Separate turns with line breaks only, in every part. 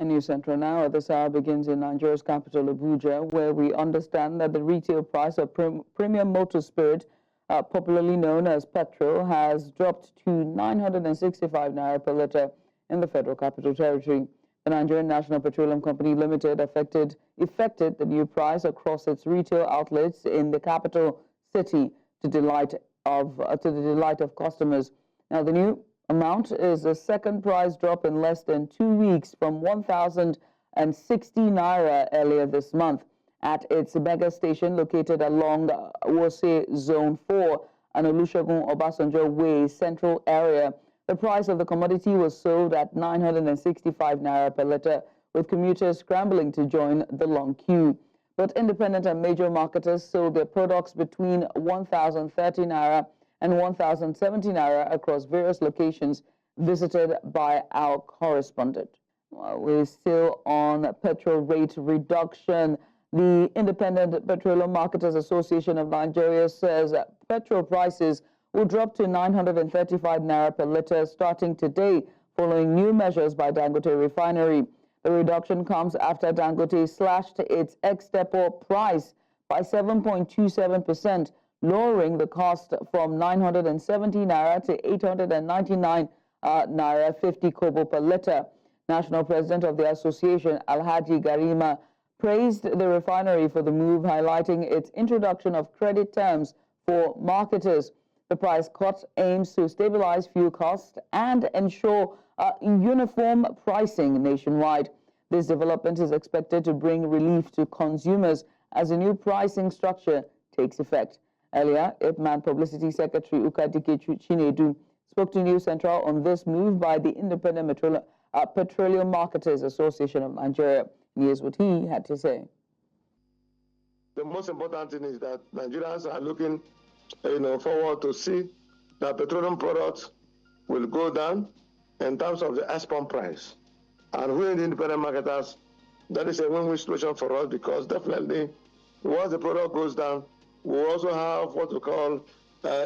A News Central now at this hour begins in Nigeria's capital, Abuja, where we understand that the retail price of premium motor spirit, popularly known as petrol, has dropped to 965 naira per litre in the Federal Capital Territory. The Nigerian National Petroleum Company Limited effected the new price across its retail outlets in the capital city to the delight of customers. Now, the new amount is the second price drop in less than 2 weeks from 1,060 naira earlier this month. At its mega station located along Wose Zone 4 and Olusegun Obasanjo Way Central area, the price of the commodity was sold at 965 naira per litre, with commuters scrambling to join the long queue. But independent and major marketers sold their products between 1,030 naira and 1,070 naira across various locations visited by our correspondent. We're still on petrol rate reduction. The Independent Petroleum Marketers Association of Nigeria says that petrol prices will drop to 935 naira per litre starting today, following new measures by Dangote Refinery. The reduction comes after Dangote slashed its ex-depot price by 7.27%, lowering the cost from 970 naira to 899 naira 50 kobo per litre. National President of the association, Alhaji Garima, praised the refinery for the move, highlighting its introduction of credit terms for marketers. The price cut aims to stabilize fuel costs and ensure uniform pricing nationwide. This development is expected to bring relief to consumers as the new pricing structure takes effect. Earlier, IPMAN Publicity Secretary Ukadike Chinedu spoke to News Central on this move by the Independent Petroleum Marketers Association of Nigeria. Here's what he had to say.
The most important thing is that Nigerians are looking forward to see that petroleum products will go down in terms of the export price. And we in the independent marketers, that is a win-win situation for us, because definitely once the product goes down, we also have what we call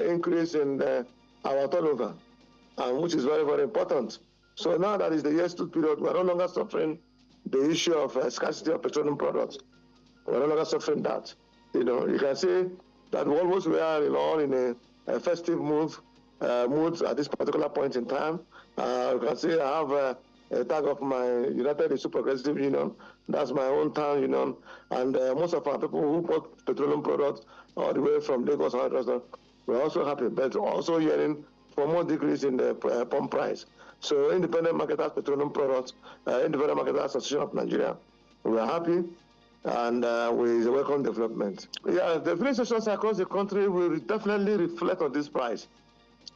increase in our turnover, which is very, very important. So now that is the year-2 period, we are no longer suffering the issue of scarcity of petroleum products. We are no longer suffering that. You can see that almost we are all in a festive mood at this particular point in time. You can see I have a tag of my United Institute Progressive Union. That's my own town union. And most of our people who bought petroleum products all the way from Lagos, we're also happy, but also hearing for more decrease in the pump price. So Independent Marketers Petroleum Products, Independent Marketers Association of Nigeria, we are happy and we welcome development. Yeah, the filling stations across the country will definitely reflect on this price,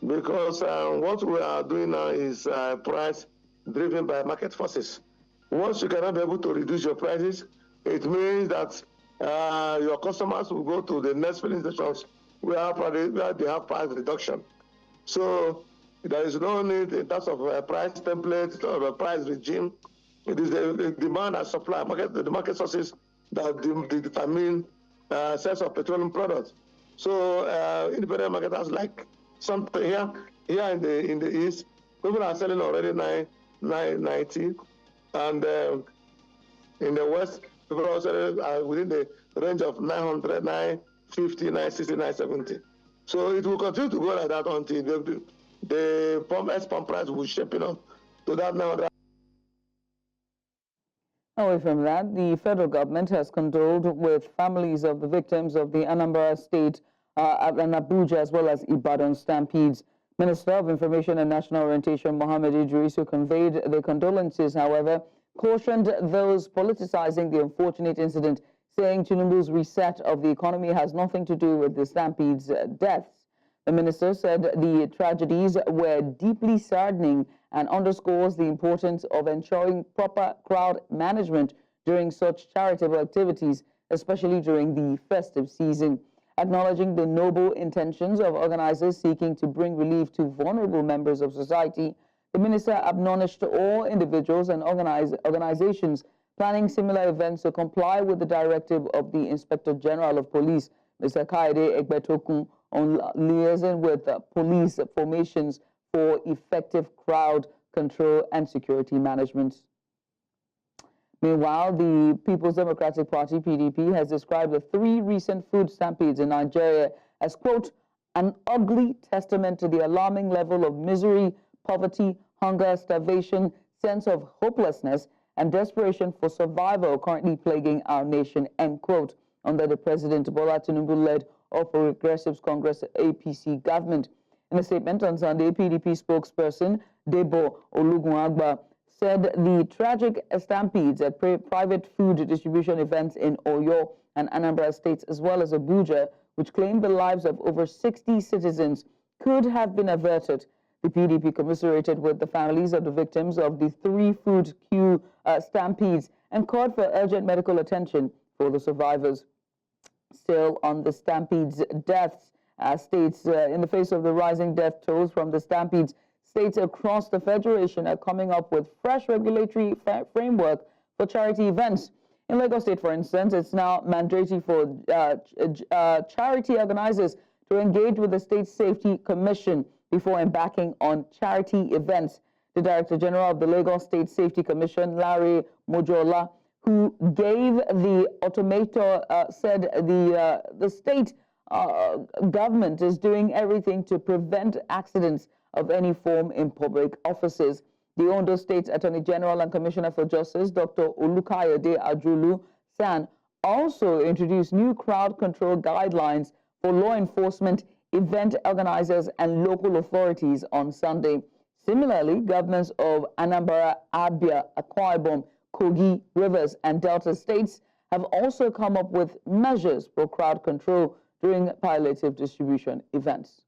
because what we are doing now is price driven by market forces. Once you cannot be able to reduce your prices, it means that your customers will go to the next filling stations where they have price reduction. So there is no need in terms of a price template or a price regime. It is the demand and supply, the market sources that determine sales of petroleum products. So independent marketers like something here in the east, people are selling already 990, and in the west, people are selling within the range of 900, 950, 960, 970. So it will continue to go like that until the pump price will shaping up to that 900.
Away from that, the federal government has condoled with families of the victims of the Anambra State and Abuja as well as Ibadan stampedes. Minister of Information and National Orientation Mohammed Idris, who conveyed the condolences, however, cautioned those politicizing the unfortunate incident, saying Tinubu's reset of the economy has nothing to do with the stampedes' deaths. The minister said the tragedies were deeply saddening and underscores the importance of ensuring proper crowd management during such charitable activities, especially during the festive season. Acknowledging the noble intentions of organizers seeking to bring relief to vulnerable members of society, the minister admonished all individuals and organizations planning similar events to comply with the directive of the Inspector General of Police, Mr. Kaide Egbetokun, on liaison with police formations for effective crowd control and security management. Meanwhile, the People's Democratic Party, PDP, has described the 3 recent food stampedes in Nigeria as, quote, an ugly testament to the alarming level of misery, poverty, hunger, starvation, sense of hopelessness, and desperation for survival currently plaguing our nation, end quote, under the President Bola Tinubu-led All Progressives Congress APC government. In a statement on Sunday, PDP spokesperson Debo Olugunagba said the tragic stampedes at private food distribution events in Oyo and Anambra states, as well as Abuja, which claimed the lives of over 60 citizens, could have been averted. The PDP commiserated with the families of the victims of the 3 food queue stampedes and called for urgent medical attention for the survivors. Still on the stampedes deaths, states in the face of the rising death tolls from the stampedes, states across the Federation are coming up with fresh regulatory framework for charity events. In Lagos State, for instance, it's now mandatory for charity organizers to engage with the State Safety Commission before embarking on charity events. The Director General of the Lagos State Safety Commission, Larry Mojola, who gave the automator, said the state government is doing everything to prevent accidents of any form in public offices. The Ondo State Attorney General and Commissioner for Justice, Dr. Olukayode Ajulu San, also introduced new crowd control guidelines for law enforcement, event organizers, and local authorities on Sunday. Similarly, governments of Anambra, Abia, Akwa Ibom, Kogi, Rivers, and Delta states have also come up with measures for crowd control during palliative distribution events.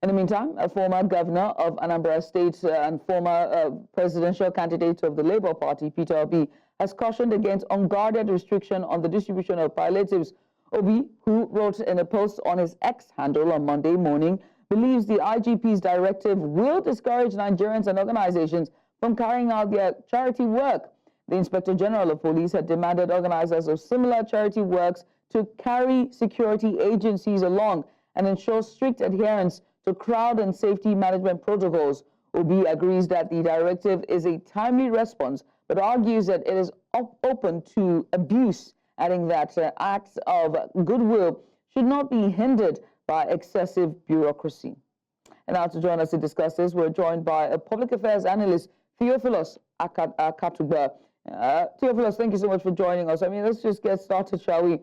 In the meantime, a former governor of Anambra State and former presidential candidate of the Labour Party, Peter Obi, has cautioned against unguarded restriction on the distribution of palliatives. Obi, who wrote in a post on his X handle on Monday morning, believes the IGP's directive will discourage Nigerians and organizations from carrying out their charity work. The Inspector General of Police had demanded organizers of similar charity works to carry security agencies along and ensure strict adherence to crowd and safety management protocols. Obi agrees that the directive is a timely response, but argues that it is open to abuse, adding that acts of goodwill should not be hindered by excessive bureaucracy. And now to join us to discuss this, we're joined by a public affairs analyst, Theophilus Akatuba. Theophilus, thank you so much for joining us. I mean, let's just get started, shall we?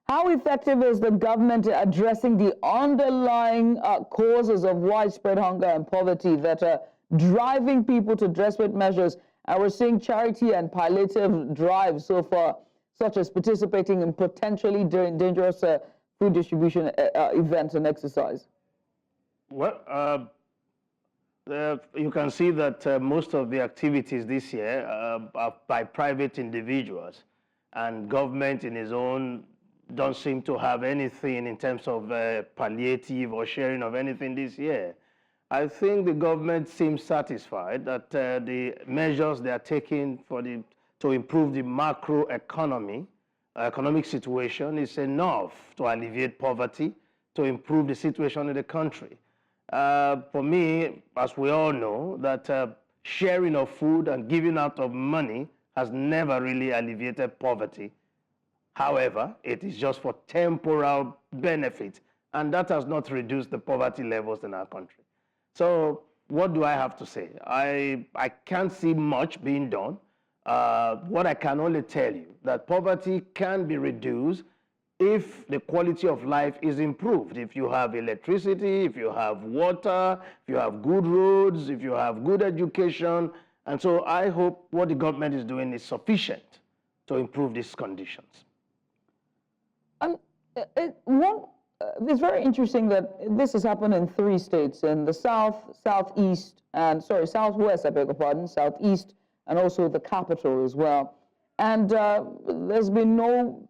How effective is the government addressing the underlying causes of widespread hunger and poverty that are driving people to desperate measures? And we're seeing charity and palliative drives so far, such as participating in potentially dangerous food distribution events and exercise.
Well, you can see that most of the activities this year are by private individuals, and government in its own don't seem to have anything in terms of palliative or sharing of anything this year. I think the government seems satisfied that the measures they are taking to improve the economic situation is enough to alleviate poverty, to improve the situation in the country. For me, as we all know, that sharing of food and giving out of money has never really alleviated poverty. However, it is just for temporal benefit, and that has not reduced the poverty levels in our country. So what do I have to say? I can't see much being done. What I can only tell you, that poverty can be reduced if the quality of life is improved. If you have electricity, if you have water, if you have good roads, if you have good education. And so I hope what the government is doing is sufficient to improve these conditions.
It's very interesting that this has happened in 3 states, in the south, southwest, I beg your pardon, southeast, and also the capital as well. And there's been no,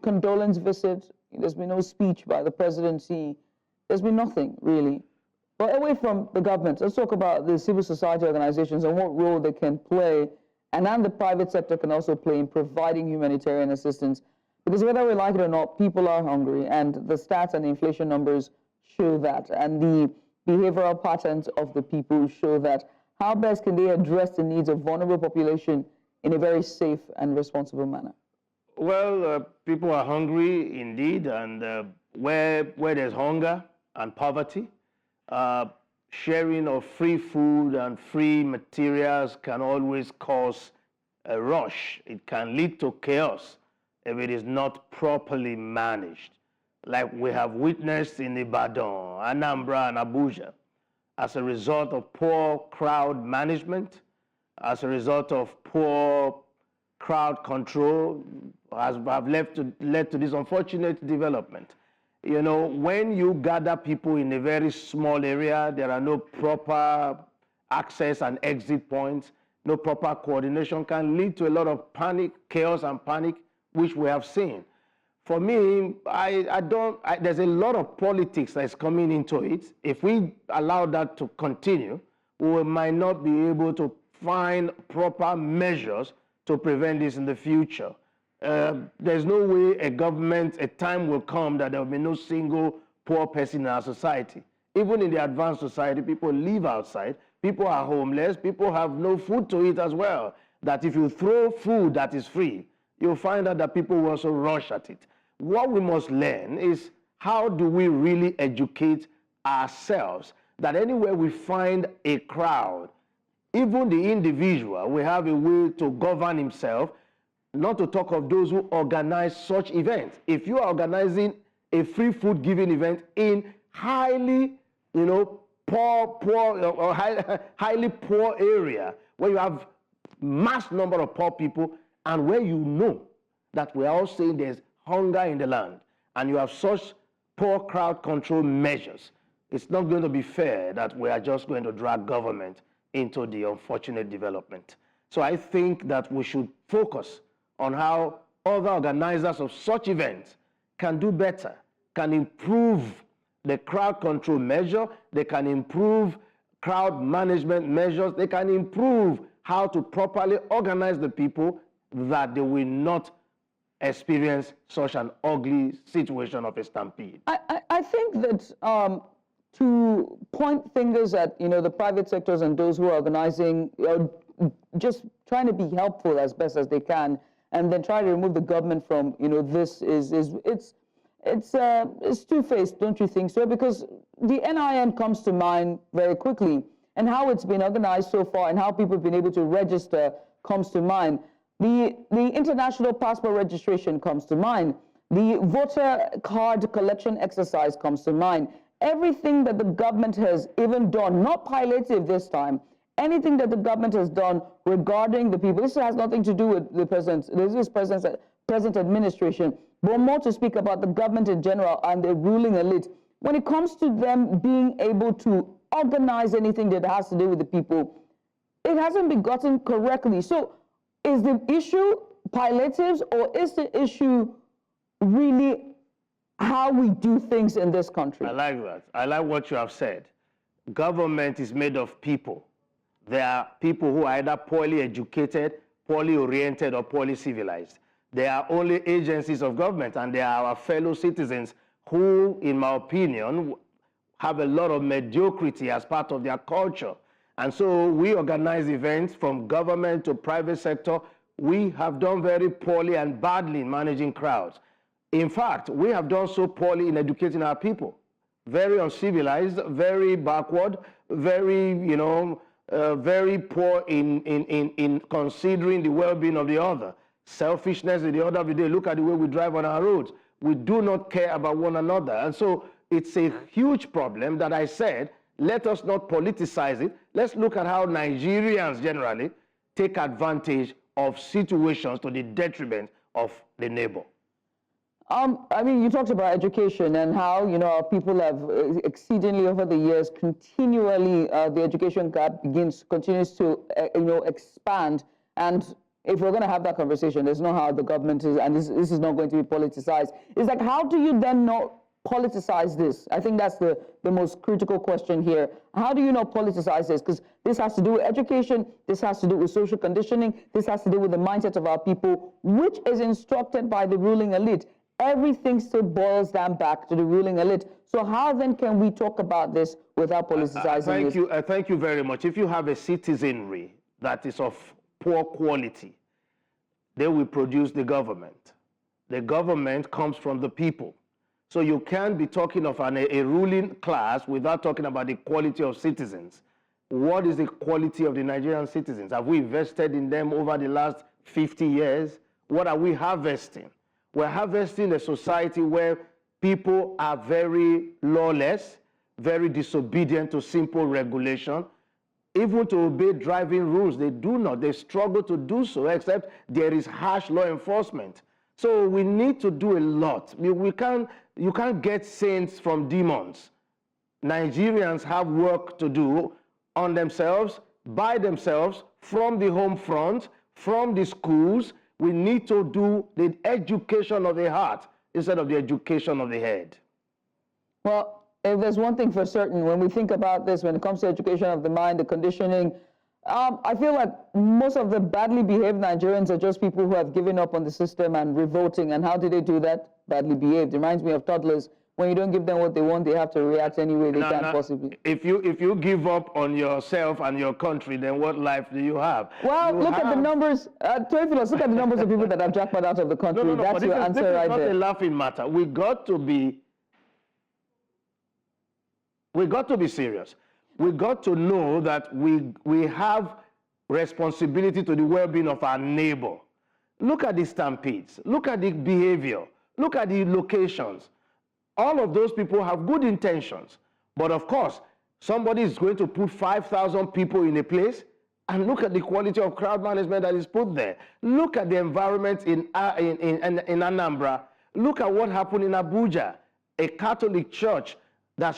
condolence visit. There's been no speech by the presidency. There's been nothing, really. But away from the government, let's talk about the civil society organizations and what role they can play, and then the private sector can also play in providing humanitarian assistance. Because whether we like it or not, people are hungry, and the stats and the inflation numbers show that, and the behavioral patterns of the people show that. how best can they address the needs of vulnerable population in a very safe and responsible manner?
Well, people are hungry indeed, and where there's hunger and poverty, sharing of free food and free materials can always cause a rush. It can lead to chaos if it is not properly managed, like we have witnessed in Ibadan, Anambra, and Abuja, as a result of poor crowd management, as a result of poor crowd control, have led to this unfortunate development. You know, when you gather people in a very small area, there are no proper access and exit points, no proper coordination, can lead to a lot of panic, chaos and panic, which we have seen. For me, there's a lot of politics that's coming into it. If we allow that to continue, we might not be able to find proper measures to prevent this in the future. There's no way a time will come that there will be no single poor person in our society. Even in the advanced society, people live outside, people are homeless, people have no food to eat as well. That if you throw food that is free, you'll find out that people will also rush at it. What we must learn is how do we really educate ourselves that anywhere we find a crowd, even the individual, will have a way to govern himself, not to talk of those who organize such events. If you are organizing a free food giving event in highly, poor or highly poor area, where you have mass number of poor people, and where you know that we are all saying there's hunger in the land, and you have such poor crowd control measures, it's not going to be fair that we are just going to drag government into the unfortunate development. So I think that we should focus on how other organizers of such events can do better, can improve the crowd control measure, they can improve crowd management measures, they can improve how to properly organize the people that they will not experience such an ugly situation of a stampede.
I think that to point fingers at the private sectors and those who are organizing, just trying to be helpful as best as they can, and then try to remove the government from this it's two-faced, don't you think so? Because the NIN comes to mind very quickly, and how it's been organized so far and how people have been able to register comes to mind. The international passport registration comes to mind. The voter card collection exercise comes to mind. Everything that the government has even done, not palliative this time, anything that the government has done regarding the people, this has nothing to do with the present administration, but more to speak about the government in general and the ruling elite. When it comes to them being able to organize anything that has to do with the people, it hasn't been gotten correctly. So is the issue palliatives, or is the issue really how we do things in this country?
I like that. I like what you have said. Government is made of people. There are people who are either poorly educated, poorly oriented, or poorly civilized. They are only agencies of government, and they are our fellow citizens who, in my opinion, have a lot of mediocrity as part of their culture. And so we organize events from government to private sector. We have done very poorly and badly in managing crowds. In fact, we have done so poorly in educating our people. Very uncivilized, very backward, very, very poor in considering the well-being of the other. Selfishness in the order of the day. Look at the way we drive on our roads. We do not care about one another. And so it's a huge problem that I said, let us not politicize it. Let's look at how Nigerians generally take advantage of situations to the detriment of the neighbor.
I mean, you talked about education and how, our people have exceedingly over the years continually, the education gap continues to, expand. And if we're going to have that conversation, there's no how the government is, and this is not going to be politicized. It's like, how do you then not politicize this? I think that's the most critical question here. How do you not politicize this? Because this has to do with education, this has to do with social conditioning, this has to do with the mindset of our people, which is instructed by the ruling elite. everything still boils down back to the ruling elite. So how then can we talk about this without politicizing this?
Thank you very much. If you have a citizenry that is of poor quality, they will produce the government. The government comes from the people. So you can't be talking of a ruling class without talking about the quality of citizens. What is the quality of the Nigerian citizens? Have we invested in them over the last 50 years? What are we harvesting? We're harvesting a society where people are very lawless, very disobedient to simple regulation. Even to obey driving rules, they do not. They struggle to do so, except there is harsh law enforcement. So we need to do a lot. You can't get saints from demons. Nigerians have work to do on themselves, by themselves, from the home front, from the schools. We need to do the education of the heart instead of the education of the head.
Well, if there's one thing for certain, when we think about this, when it comes to education of the mind, the conditioning, I feel like most of the badly behaved Nigerians are just people who have given up on the system and revolting. And how do they do that? Badly behaved. It reminds me of toddlers. When you don't give them what they want, they have to react anyway. They can't possibly.
If you give up on yourself and your country, then what life do you have?
Well, look at the numbers. Teophilus, look at the numbers of people that have jackpot out of the country.
No,
That's your answer right there.
This is not a laughing matter. We got to be serious. We got to know that we have responsibility to the well-being of our neighbor. Look at the stampedes. Look at the behavior. Look at the locations. All of those people have good intentions. But of course, somebody is going to put 5,000 people in a place, and look at the quality of crowd management that is put there. Look at the environment in Anambra. Look at what happened in Abuja, a Catholic church that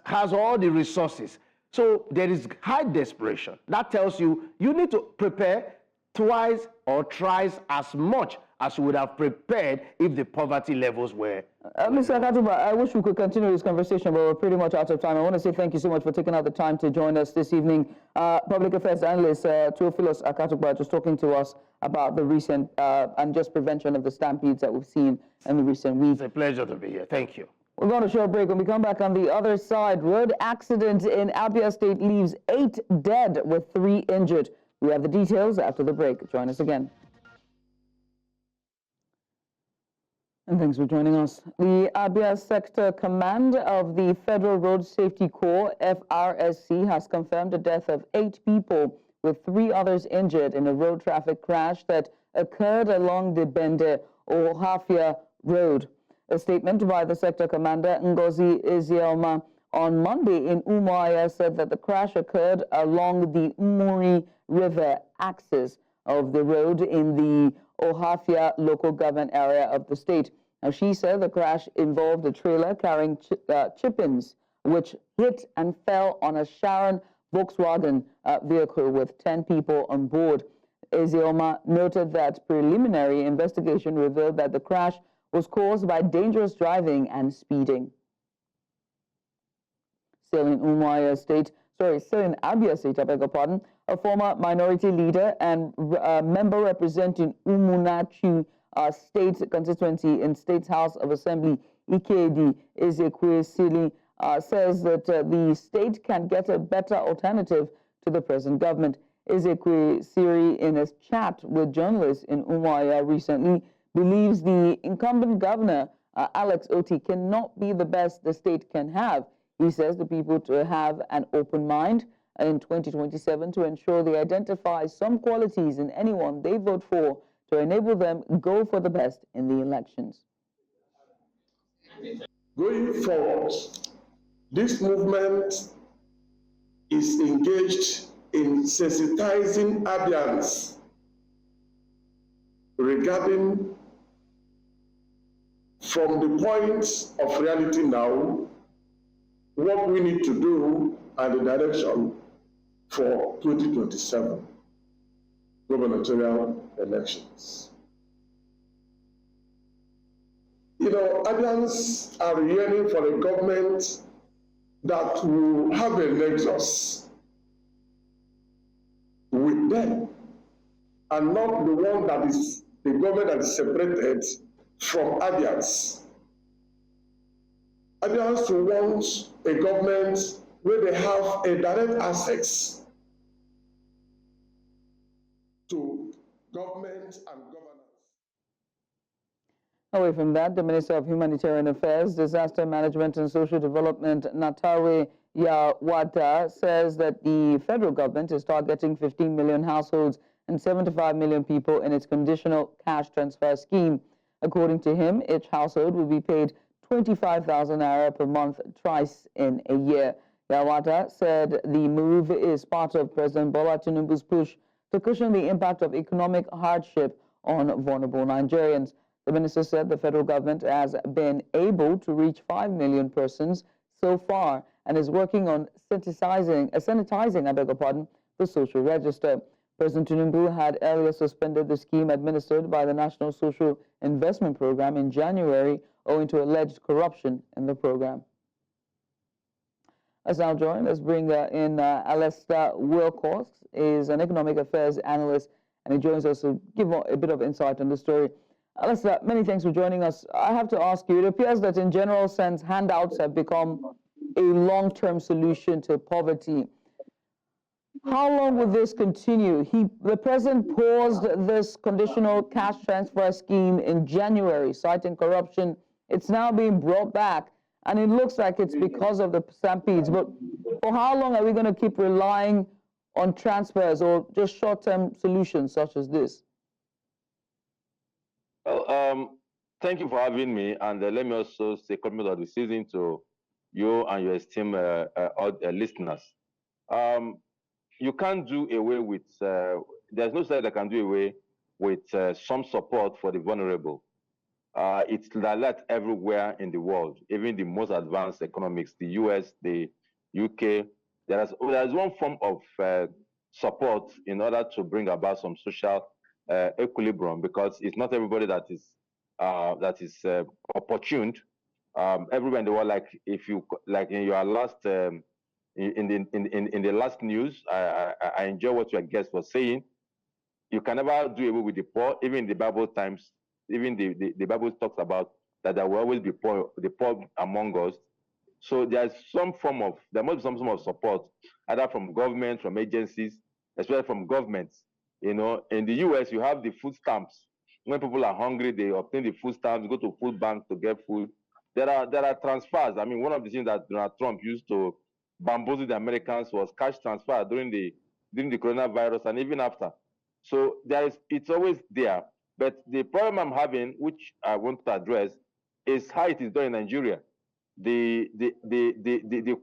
has all the resources. So there is high desperation. That tells you need to prepare twice or thrice as much as you would have prepared if the poverty levels were.
Mr. Akatuba, I wish we could continue this conversation, but we're pretty much out of time. I want to say thank you so much for taking out the time to join us this evening. Public affairs analyst Theophilus Akatuba just talking to us about the recent unjust prevention of the stampedes that we've seen in the recent weeks.
It's a pleasure to be here. Thank you.
We're going to a short break. When we come back on the other side, road accident in Abia State leaves 8 dead with 3 injured. We have the details after the break. Join us again. And thanks for joining us. The Abia Sector Command of the Federal Road Safety Corps, FRSC, has confirmed the death of 8 people with 3 others injured in a road traffic crash that occurred along the Bende Ohafia Road. A statement by the sector commander, Ngozi Ezioma, on Monday in Umuahia said that the crash occurred along the Umuri River axis of the road in the Ohafia local government area of the state. Now, she said the crash involved a trailer carrying chippings, which hit and fell on a Sharon Volkswagen vehicle with 10 people on board. Ezioma noted that preliminary investigation revealed that the crash was caused by dangerous driving and speeding. Still in Abia State, I beg your pardon, a former minority leader and member representing Umunachu State constituency in State House of Assembly, Ikedi Ezekwe Sili, says that the state can get a better alternative to the present government. Ezekwe Siri, in a chat with journalists in Umuahia recently, believes the incumbent governor, Alex Oti, cannot be the best the state can have. He says the people to have an open mind in 2027 to ensure they identify some qualities in anyone they vote for to enable them go for the best in the elections.
Going forward, this movement is engaged in sensitizing Abians regarding, from the point of reality now, what we need to do and the direction for 2027 gubernatorial elections. You know, Abians are yearning for a government that will have a nexus with them, and not the one that is the government that is separated from Abians. Abians to want a government where they have a direct access to government and governance.
Away from that, the Minister of Humanitarian Affairs, Disaster Management and Social Development, Natare Yawada, says that the federal government is targeting 15 million households and 75 million people in its conditional cash transfer scheme. According to him, each household will be paid 25,000 naira per month twice in a year. Yawada said the move is part of President Bola Tinubu's push to cushion the impact of economic hardship on vulnerable Nigerians. The minister said the federal government has been able to reach 5 million persons so far and is working on sanitizing, the social register. President Tinubu had earlier suspended the scheme administered by the National Social Investment Program in January owing to alleged corruption in the program. Let's now join. Let's bring in Alistair Wilcox, is an economic affairs analyst, and he joins us to give a bit of insight on the story. Alistair, many thanks for joining us. I have to ask you, it appears that in general sense, handouts have become a long-term solution to poverty. How long will this continue? The president paused this conditional cash transfer scheme in January, citing corruption. It's now being brought back, and it looks like it's because of the stampedes. But for how long are we going to keep relying on transfers or just short-term solutions such as this?
Well, thank you for having me, and let me also say compliment of the season to you and your esteemed listeners. You can't do away with, there's no side that can do away with some support for the vulnerable. It's like everywhere in the world, even the most advanced economies, the US, the UK. There's one form of support in order to bring about some social equilibrium, because it's not everybody that is opportuned everywhere in the world. Like if you in your last in the last news, I enjoy what your guest was saying. You can never do away with the poor. Even in the Bible times, even the Bible talks about that there will always be the poor among us. So there must be some form of support, either from government, from agencies, especially from governments. You know, in the US, you have the food stamps. When people are hungry, they obtain the food stamps, go to food bank to get food. There are transfers. I mean, one of the things that Donald Trump used to bamboozle the Americans was cash transfer during the coronavirus and even after. So it's always there. But the problem I'm having, which I want to address, is how it is done in Nigeria. The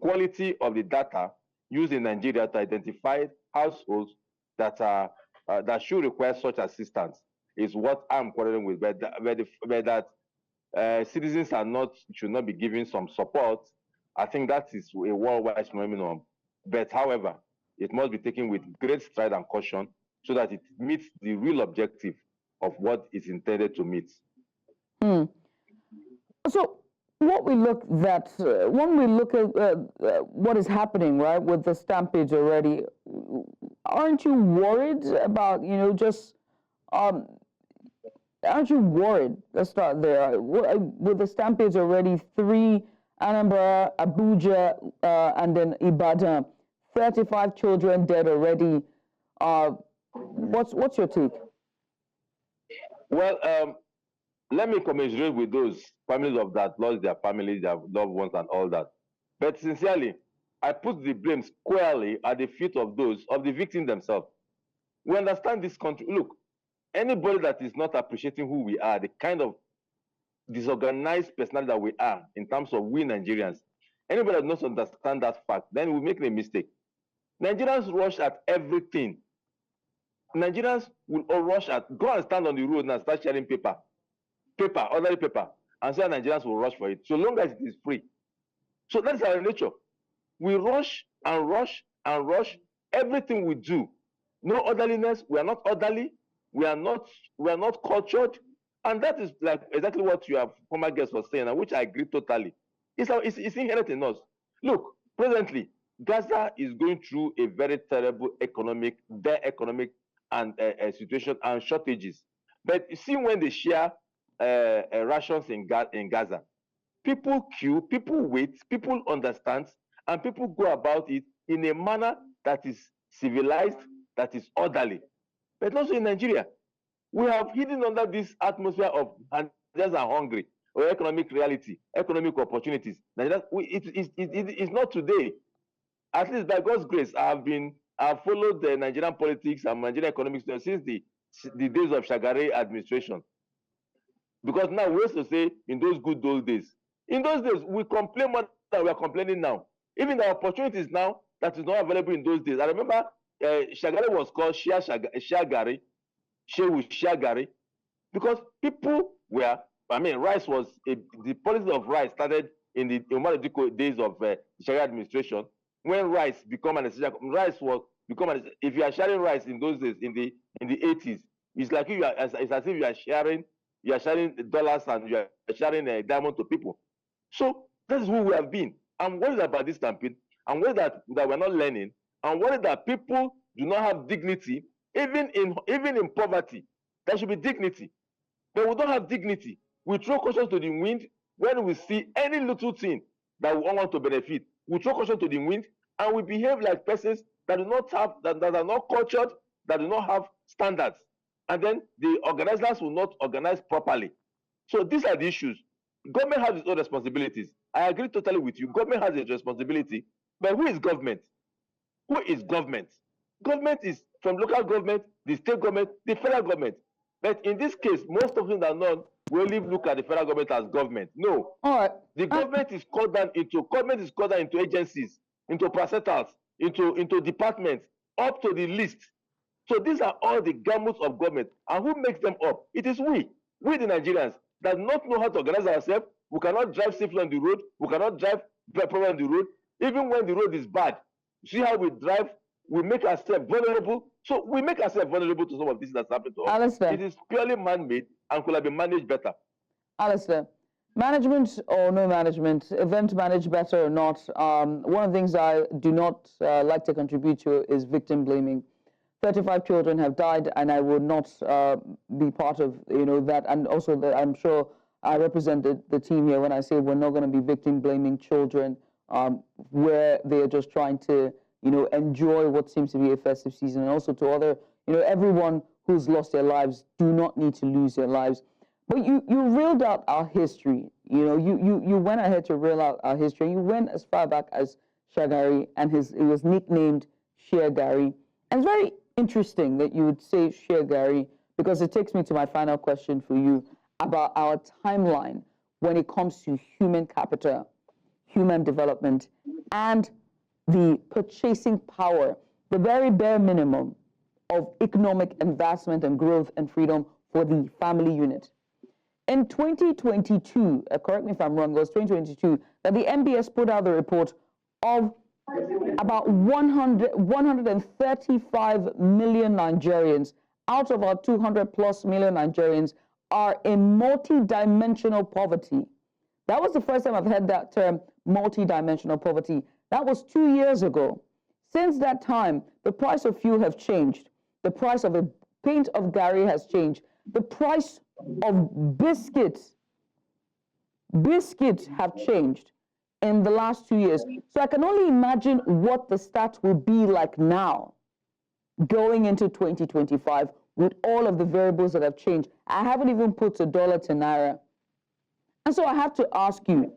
quality of the data used in Nigeria to identify households that should require such assistance is what I'm quarreling with. But that citizens should not be given some support. I think that is a worldwide phenomenon. But however, it must be taken with great stride and caution so that it meets the real objective of what it's intended to meet.
So when we look at what is happening, right, with the stampedes already, aren't you worried about, aren't you worried? Let's start there. With the stampedes already, 3, Anambra, Abuja, and then Ibadan, 35 children dead already. What's your take?
Well, let me commiserate with those families that lost their families, their loved ones, and all that. But sincerely, I put the blame squarely at the feet of the victims themselves. We understand this country. Look, anybody that is not appreciating who we are, the kind of disorganized personality that we are in terms of we Nigerians, anybody that does not understand that fact, then we're making a mistake. Nigerians rush at everything. Nigerians will all rush at, go and stand on the road and start sharing ordinary paper, and say Nigerians will rush for it, so long as it is free. So that's our nature. We rush and rush and rush everything we do. No orderliness. We are not orderly. We are not cultured, and that is like exactly what your former guest was saying, and which I agree totally. It's inherent in us. Look, presently, Gaza is going through a very terrible economic and situation and shortages. But you see, when they share rations in Gaza. People queue, people wait, people understand, and people go about it in a manner that is civilized, that is orderly. But also in Nigeria, we have hidden under this atmosphere of Nigerians are hungry, or economic reality, economic opportunities. It's not today. At least by God's grace, I've followed the Nigerian politics and Nigerian economics since the days of Shagari administration. Because now we used to say in those good old days. In those days, we complain more than we are complaining now. Even the opportunities now that is not available in those days. I remember Shagari was called Shagari, Shehu Shagari, because people were, rice was, the policy of rice started in the Umar Diko days of the Shagari administration, when rice become an essential, if you are sharing rice in those days, in the 80s, it's like it's as if you are sharing dollars and you are sharing a diamond to people. So that is who we have been. I'm worried about this stampede. I'm worried that we're not learning. I'm worried that people do not have dignity, even in poverty. There should be dignity. But we don't have dignity. We throw caution to the wind when we see any little thing that we want to benefit. We throw caution to the wind and we behave like persons that do not have, that are not cultured, that do not have standards. And then the organizers will not organize properly. So these are the issues. Government has its own responsibilities. I agree totally with you. Government has its responsibility. But who is government? Who is government? Government is from local government, the state government, the federal government. But in this case, most of them that are known, we only look at the federal government as government. No.
All right.
The government is called down into agencies, into parastatals, into departments, up to the list. So these are all the gamut of government. And who makes them up? It is we the Nigerians, that not know how to organize ourselves. We cannot drive safely on the road. We cannot drive properly on the road. Even when the road is bad, see how we drive, we make ourselves vulnerable. So we make ourselves vulnerable to some of this that's happened to us.
Alistair.
It is purely man-made and could have been managed better.
Alistair, management or no management, event managed better or not, one of the things I do not like to contribute to is victim blaming. 35 children have died, and I would not be part of that. And also, I'm sure I represented the team here when I say we're not going to be victim blaming children where they are just trying to enjoy what seems to be a festive season. And also to other, everyone who's lost their lives do not need to lose their lives. But you reeled out our history. You went ahead to reel out our history. You went as far back as Shagari, and it was nicknamed Shagari. And it's very interesting that you would say Shagari, because it takes me to my final question for you about our timeline when it comes to human capital, human development, and the purchasing power, the very bare minimum of economic advancement and growth and freedom for the family unit. In 2022, correct me if I'm wrong, it was 2022, that the MBS put out the report of about 135 million Nigerians out of our 200 plus million Nigerians are in multi-dimensional poverty. That was the first time I've heard that term, multi-dimensional poverty. That was 2 years ago. Since that time, the price of fuel have changed. The price of a pint of Gary has changed. The price of biscuits have changed in the last 2 years. So I can only imagine what the stats will be like now going into 2025 with all of the variables that have changed. I haven't even put a dollar to naira. And so I have to ask you,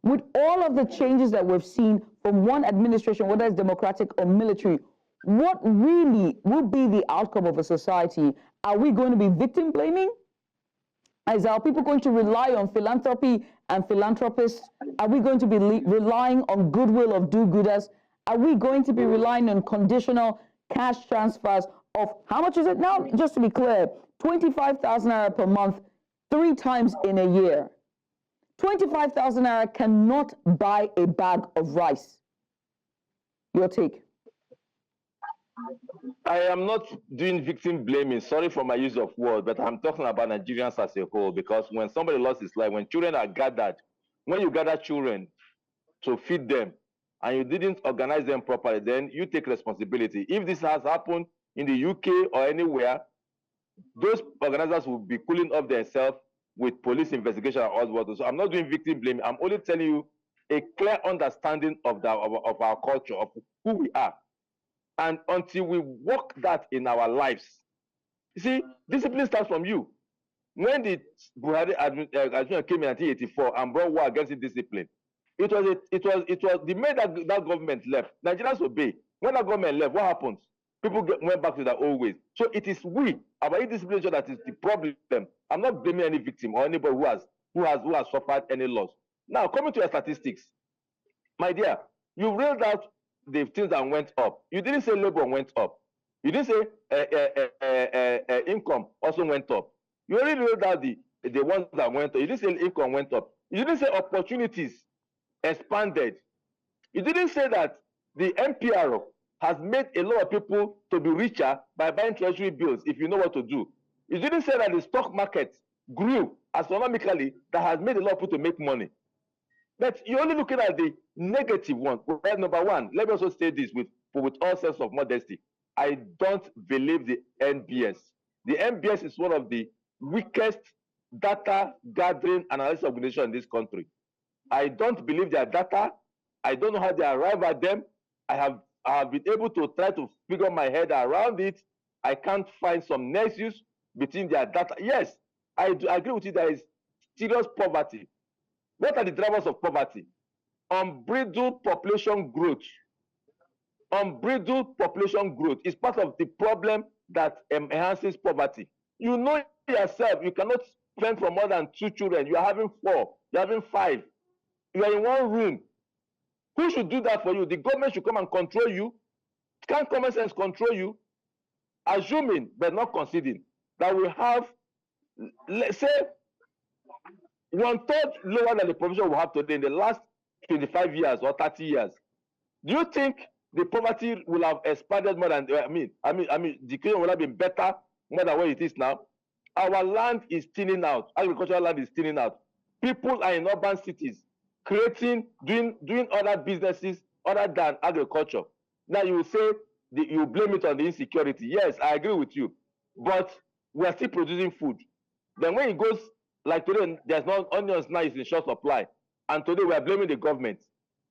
with all of the changes that we've seen from one administration, whether it's democratic or military, what really will be the outcome of a society? Are we going to be victim blaming? Are people going to rely on philanthropy and philanthropists? Are we going to be relying on goodwill of do-gooders? Are we going to be relying on conditional cash transfers of, how much is it now? Just to be clear, 25,000 naira per month, 3 times in a year. 25,000 naira cannot buy a bag of rice. Your take?
I am not doing victim blaming. Sorry for my use of words, but I'm talking about Nigerians as a whole, because when somebody lost his life, when children are gathered, when you gather children to feed them and you didn't organize them properly, then you take responsibility. If this has happened in the UK or anywhere, those organizers will be cooling off themselves with police investigation and all what. So I'm not doing victim blaming. I'm only telling you a clear understanding of our culture, of who we are. And until we work that in our lives, you see, discipline starts from you. When the Buhari administration came in 1984 and brought war against discipline, it was the minute that government left, Nigerians obey. When that government left, what happened? People went back to their old ways. So it is we, our indiscipline, that is the problem. I'm not blaming any victim or anybody who has suffered any loss. Now, coming to your statistics, my dear, you read out the things that went up. You didn't say labor went up. You didn't say income also went up. You only read out the ones that went up. You didn't say income went up. You didn't say opportunities expanded. You didn't say that the MPR has made a lot of people to be richer by buying treasury bills, if you know what to do. You didn't say that the stock market grew astronomically, that has made a lot of people to make money. But you're only looking at the negative one. Right, number one, let me also say this with all sense of modesty. I don't believe the NBS. The NBS is one of the weakest data gathering analysis organization in this country. I don't believe their data. I don't know how they arrive at them. I have been able to try to figure my head around it. I can't find some nexus between their data. Yes, I do agree with you. There is serious poverty. What are the drivers of poverty? Unbridled population growth. Unbridled population growth is part of the problem that enhances poverty. You know yourself, you cannot fend for more than 2 children. You are having 4, you are having 5. You are in one room. Who should do that for you? The government should come and control you. Can't common sense control you? Assuming, but not conceding, that we have, let's say, 1/3 lower than the population we have today in the last 25 years or 30 years. Do you think the poverty will have expanded more than, the Kenya will have been better more than what it is now? Our land is thinning out. Agricultural land is thinning out. People are in urban cities, creating, doing other businesses other than agriculture. Now you will say, you blame it on the insecurity. Yes, I agree with you. But we are still producing food. Then when it goes, like today, there's no onions now, is in short supply. And today we are blaming the government.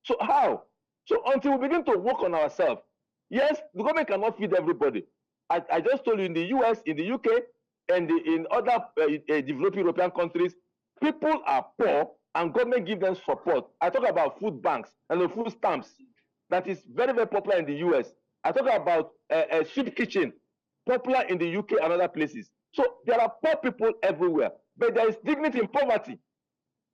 So how? So until we begin to work on ourselves, yes, the government cannot feed everybody. I just told you, in the US, in the UK, and in other developing European countries, people are poor and government give them support. I talk about food banks and the food stamps that is very, very popular in the US. I talk about a soup kitchen, popular in the UK and other places. So there are poor people everywhere, but there is dignity in poverty.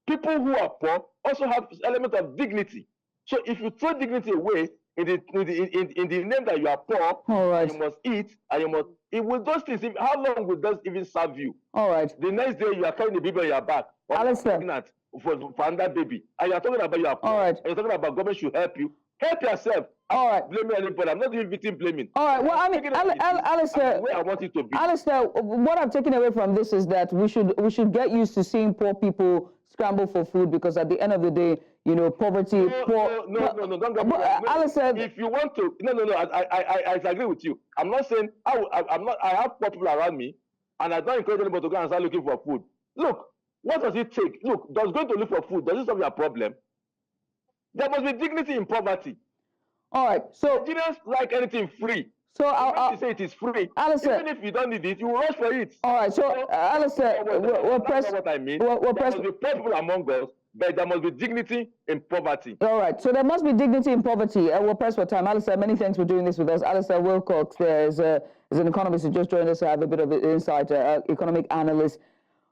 People who are poor also have an element of dignity. So if you throw dignity away in the name that you are poor, and you must eat, and you must, it will those things. How long will those even serve you?
All right.
The next day you are carrying the baby on your back, or pregnant for another baby, and you are talking about your poor.
All right.
And you're talking about government should help you. Help yourself.
All right.
Blaming anybody. I'm not doing victim blaming.
All right. Well, I mean, Alistair,
where I want it to be.
Alistair, what I'm taking away from this is that we should get used to seeing poor people scramble for food, because at the end of the day, you know, poverty.
No, don't get me wrong.
Alistair,
if you want to, I agree with you. I'm not saying I have poor people around me, and I don't encourage anybody to go and start looking for food. Look, what does it take? Look, does going to look for food, does it solve your problem? There must be dignity in poverty.
All right. So
Nigerians like anything free.
So
I'll say it is free.
Alistair,
even if you don't need it, you will rush for it.
All right. So Alistair,
that's what I mean. There must be poor people among us, but there must be dignity in poverty.
All right. So there must be dignity in poverty. We'll press for time. Alistair, many thanks for doing this with us. Alistair Wilcox, there is an economist who just joined us. I have a bit of insight, economic analyst.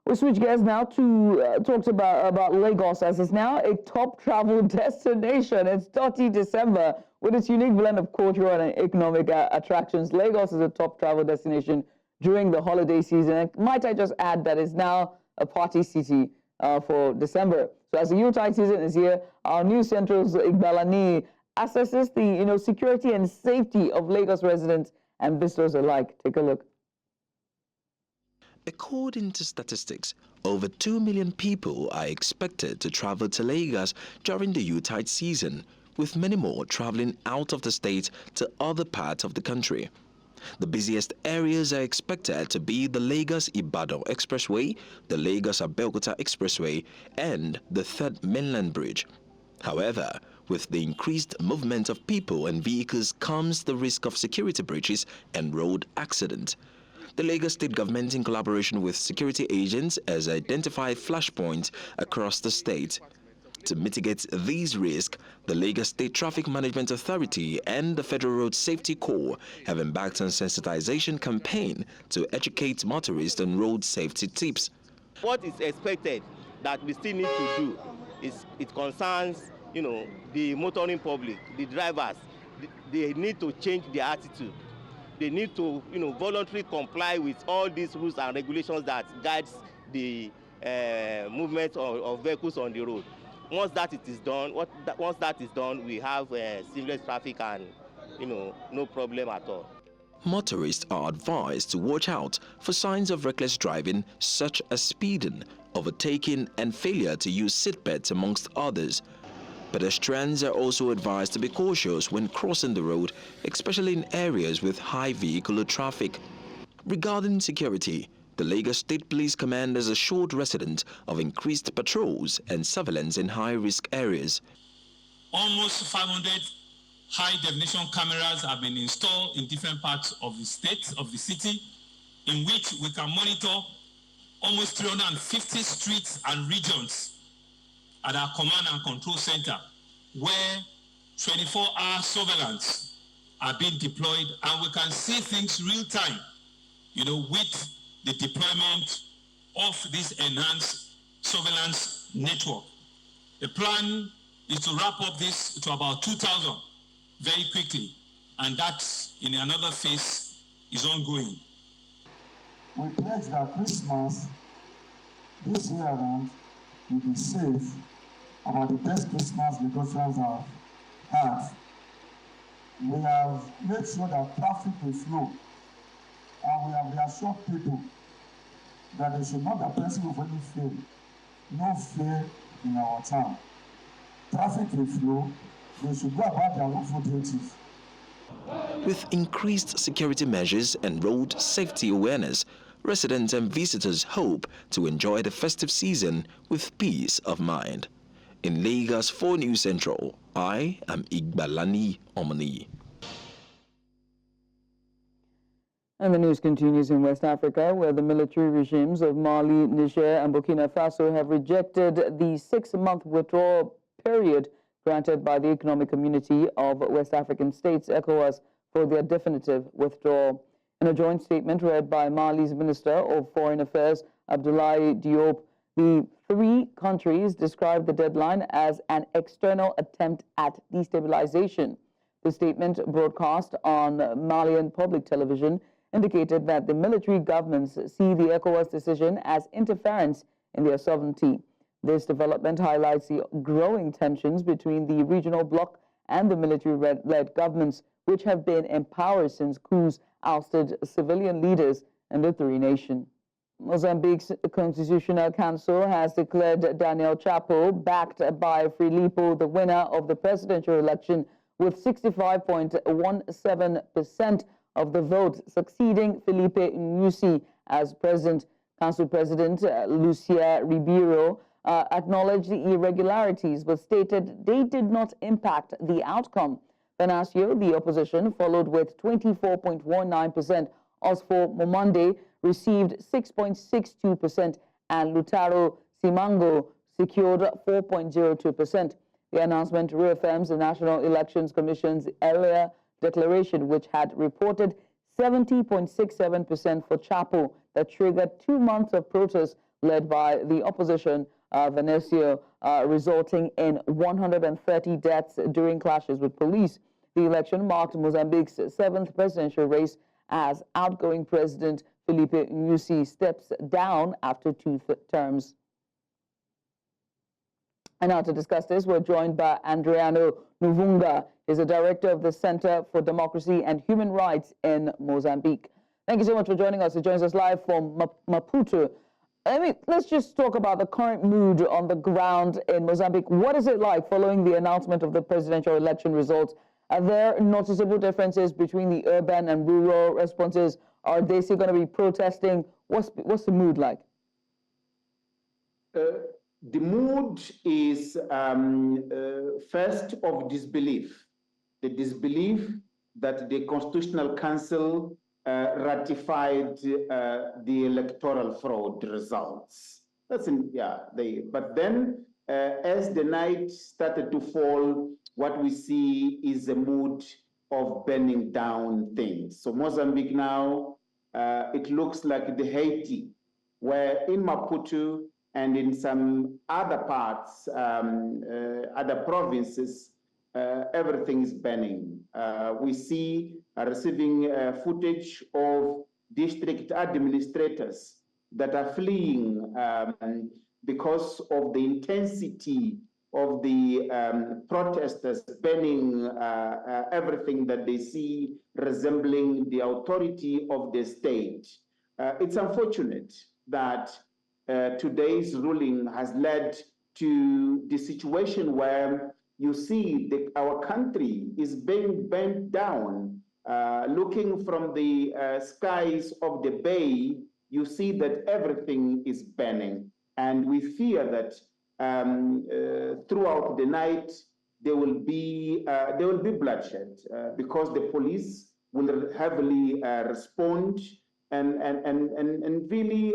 We switch gears now to talk about Lagos, as it's now a top travel destination. It's 30 December with its unique blend of cultural and economic attractions. Lagos is a top travel destination during the holiday season. And might I just add that it's now a party city for December. So as the Yuletide season is here, our news central's Igbalani assesses the security and safety of Lagos residents and visitors alike. Take a look.
According to statistics, over 2 million people are expected to travel to Lagos during the Yuletide season, with many more traveling out of the state to other parts of the country. The busiest areas are expected to be the Lagos-Ibadan Expressway, the Lagos-Abeokuta Expressway, and the Third Mainland Bridge. However, with the increased movement of people and vehicles comes the risk of security breaches and road accidents. The Lagos State government, in collaboration with security agents, has identified flashpoints across the state. To mitigate these risks, the Lagos State Traffic Management Authority and the Federal Road Safety Corps have embarked on sensitization campaign to educate motorists on road safety tips.
What is expected that we still need to do is it concerns, the motoring public, the drivers. They need to change their attitude. They need to, voluntarily comply with all these rules and regulations that guides the movement of vehicles on the road. Once that is done, we have seamless traffic and, no problem at all.
Motorists are advised to watch out for signs of reckless driving, such as speeding, overtaking, and failure to use seatbelts, amongst others. Pedestrians are also advised to be cautious when crossing the road, especially in areas with high vehicular traffic. Regarding security, the Lagos State Police Command has assured residents of increased patrols and surveillance in high-risk areas.
Almost 500 high-definition cameras have been installed in different parts of the state, of the city, in which we can monitor almost 350 streets and regions at our command and control center, where 24-hour surveillance are being deployed, and we can see things real time, with the deployment of this enhanced surveillance network. The plan is to wrap up this to about 2,000 very quickly, and that's in another phase is ongoing.
We pledge that Christmas this year around will be safe, about the best Christmas the Gosens have had. We have made sure that traffic will flow, and we have reassured people that they should not be pressing of any fear. No fear in our town. Traffic will flow. They should go about their lawful duties.
With increased security measures and road safety awareness, residents and visitors hope to enjoy the festive season with peace of mind. In Lagos 4 News Central, I am Igbalani Omani.
And the news continues in West Africa, where the military regimes of Mali, Niger, and Burkina Faso have rejected the 6-month withdrawal period granted by the Economic Community of West African States, ECOWAS, for their definitive withdrawal. In a joint statement read by Mali's Minister of Foreign Affairs, Abdoulaye Diop, the 3 countries described the deadline as an external attempt at destabilization. The statement, broadcast on Malian public television, indicated that the military governments see the ECOWAS decision as interference in their sovereignty. This development highlights the growing tensions between the regional bloc and the military-led governments, which have been in power since coups ousted civilian leaders in the 3 nations. Mozambique's Constitutional Council has declared Daniel Chapo, backed by Frilipo, the winner of the presidential election with 65.17% of the vote, succeeding Felipe Nyusi as president. Council President Lucia Ribeiro acknowledged the irregularities but stated they did not impact the outcome. Venancio, the opposition, followed with 24.19%. Osfor Momande received 6.62%, and Lutaro Simango secured 4.02%. The announcement reaffirms the National Elections Commission's earlier declaration, which had reported 70.67% for Chapo, that triggered 2 months of protests led by the opposition, Venancio, resulting in 130 deaths during clashes with police. The election marked Mozambique's 7th presidential race as outgoing President Felipe Nyusi steps down after 2 terms. And now to discuss this, we're joined by Adriano Nuvunga. He's the director of the Center for Democracy and Human Rights in Mozambique. Thank you so much for joining us. He joins us live from Maputo. Let's just talk about the current mood on the ground in Mozambique. What is it like following the announcement of the presidential election results? Are there noticeable differences between the urban and rural responses? Are they still going to be protesting? What's the mood like?
The mood is first of disbelief. The disbelief that the Constitutional Council ratified the electoral fraud results. But then as the night started to fall, what we see is a mood of burning down things. So Mozambique now, it looks like the Haiti, where in Maputo and in some other parts, other provinces, everything is burning. We see receiving footage of district administrators that are fleeing because of the intensity of the protesters burning everything that they see resembling the authority of the state. It's unfortunate that today's ruling has led to the situation where you see our country is being burnt down. Looking from the skies of the bay, you see that everything is burning. And we fear that throughout the night, there will be bloodshed because the police will heavily respond. And really,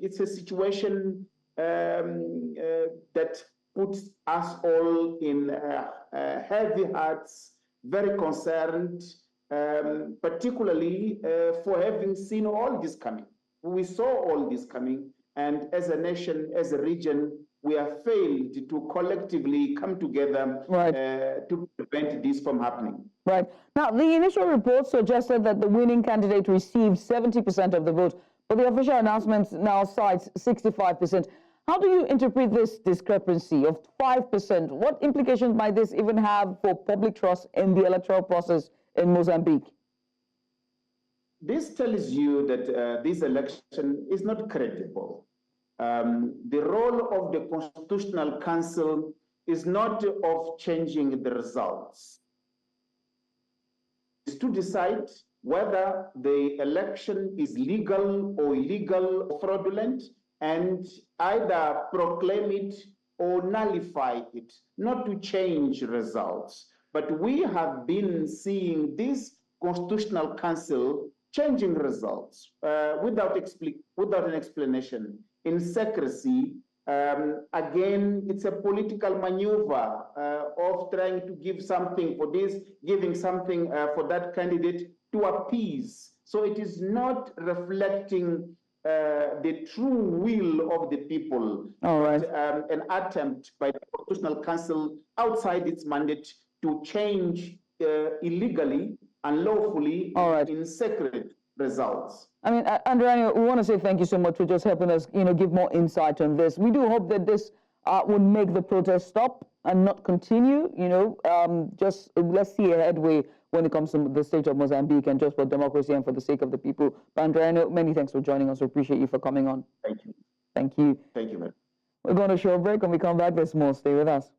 it's a situation that puts us all in heavy hearts, very concerned, particularly for having seen all this coming. We saw all this coming, and as a nation, as a region, we have failed to collectively come together to prevent this from happening.
Right. Now, the initial report suggested that the winning candidate received 70% of the vote, but the official announcement now cites 65%. How do you interpret this discrepancy of 5%? What implications might this even have for public trust in the electoral process in Mozambique?
This tells you that this election is not credible. The role of the Constitutional Council is not of changing the results. It's to decide whether the election is legal or illegal or fraudulent, and either proclaim it or nullify it, not to change results. But we have been seeing this Constitutional Council changing results without an explanation, in secrecy. Again, it's a political maneuver of trying to give something for this, giving something for that candidate to appease. So it is not reflecting the true will of the people.
All right.
But, an attempt by the Constitutional Council outside its mandate to change illegally, unlawfully, in secret results.
I mean, Andrea, we want to say thank you so much for just helping us, give more insight on this. We do hope that this would make the protest stop and not continue. Just let's see a headway when it comes to the state of Mozambique and just for democracy and for the sake of the people. But Andrea, many thanks for joining us. We appreciate you for coming on.
Thank you.
Thank you.
Thank you, man.
We're going to a short break. When we come back, there's more. Stay with us.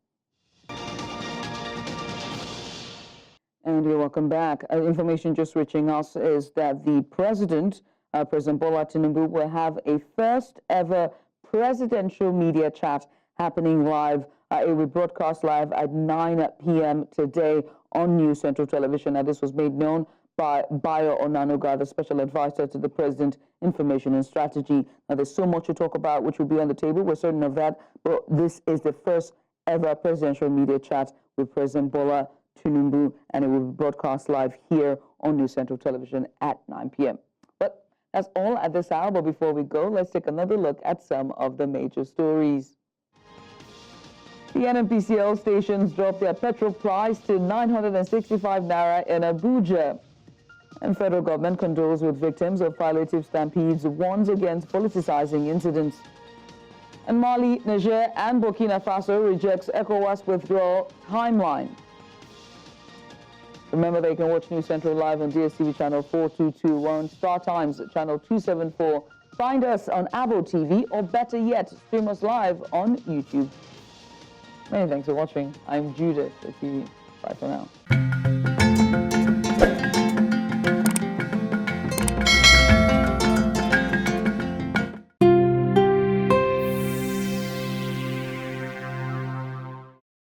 And you're welcome back. Information just reaching us is that the President Bola Tinubu, will have a first ever presidential media chat happening live. It will be broadcast live at 9 p.m. today on News Central Television. Now, this was made known by Bayo Onanuga, the special advisor to the President, Information and Strategy. Now, there's so much to talk about, which will be on the table. We're certain of that. But this is the first ever presidential media chat with President Bola Tinubu, and it will be broadcast live here on News Central Television at 9 p.m. But that's all at this hour. But before we go, let's take another look at some of the major stories. The NNPCL stations dropped their petrol price to 965 naira in Abuja. And federal government condoles with victims of palliative stampedes, warns against politicizing incidents. And Mali, Niger, and Burkina Faso rejects ECOWAS withdrawal timeline. Remember that you can watch News Central live on DSTV channel 422. We're on Star Times channel 274. Find us on Avo TV, or better yet, stream us live on YouTube. Many thanks for watching. I'm Judith with you. Bye for now.